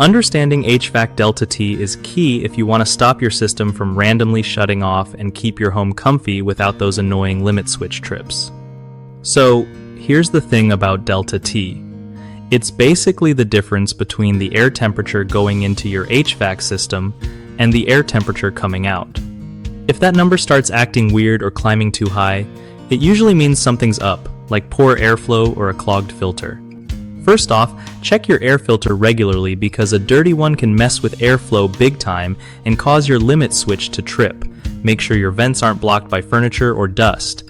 Understanding HVAC Delta T is key if you want to stop your system from randomly shutting off and keep your home comfy without those annoying limit switch trips. So, here's the thing about Delta T. It's basically the difference between the air temperature going into your HVAC system and the air temperature coming out. If that number starts acting weird or climbing too high, it usually means something's up, like poor airflow or a clogged filter. First off, check your air filter regularly because a dirty one can mess with airflow big time and cause your limit switch to trip. Make sure your vents aren't blocked by furniture or dust.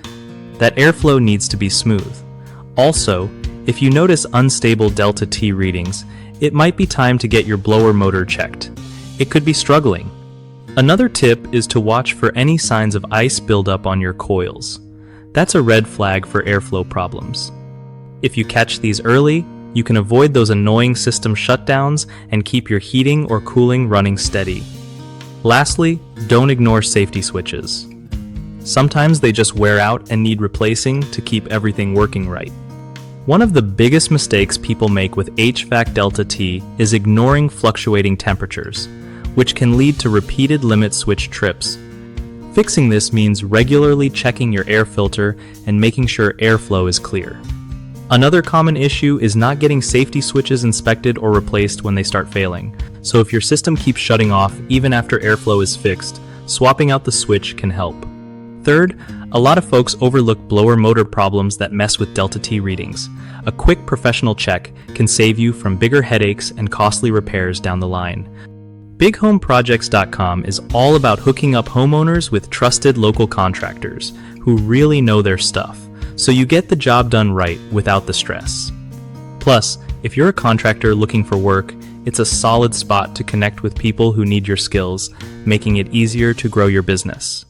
That airflow needs to be smooth. Also, if you notice unstable Delta T readings, it might be time to get your blower motor checked. It could be struggling. Another tip is to watch for any signs of ice buildup on your coils. That's a red flag for airflow problems. If you catch these early, you can avoid those annoying system shutdowns and keep your heating or cooling running steady. Lastly, don't ignore safety switches. Sometimes they just wear out and need replacing to keep everything working right. One of the biggest mistakes people make with HVAC Delta T is ignoring fluctuating temperatures, which can lead to repeated limit switch trips. Fixing this means regularly checking your air filter and making sure airflow is clear. Another common issue is not getting safety switches inspected or replaced when they start failing. So if your system keeps shutting off even after airflow is fixed, swapping out the switch can help. Third, a lot of folks overlook blower motor problems that mess with Delta T readings. A quick professional check can save you from bigger headaches and costly repairs down the line. BigHomeProjects.com is all about hooking up homeowners with trusted local contractors who really know their stuff, so you get the job done right without the stress. Plus, if you're a contractor looking for work, it's a solid spot to connect with people who need your skills, making it easier to grow your business.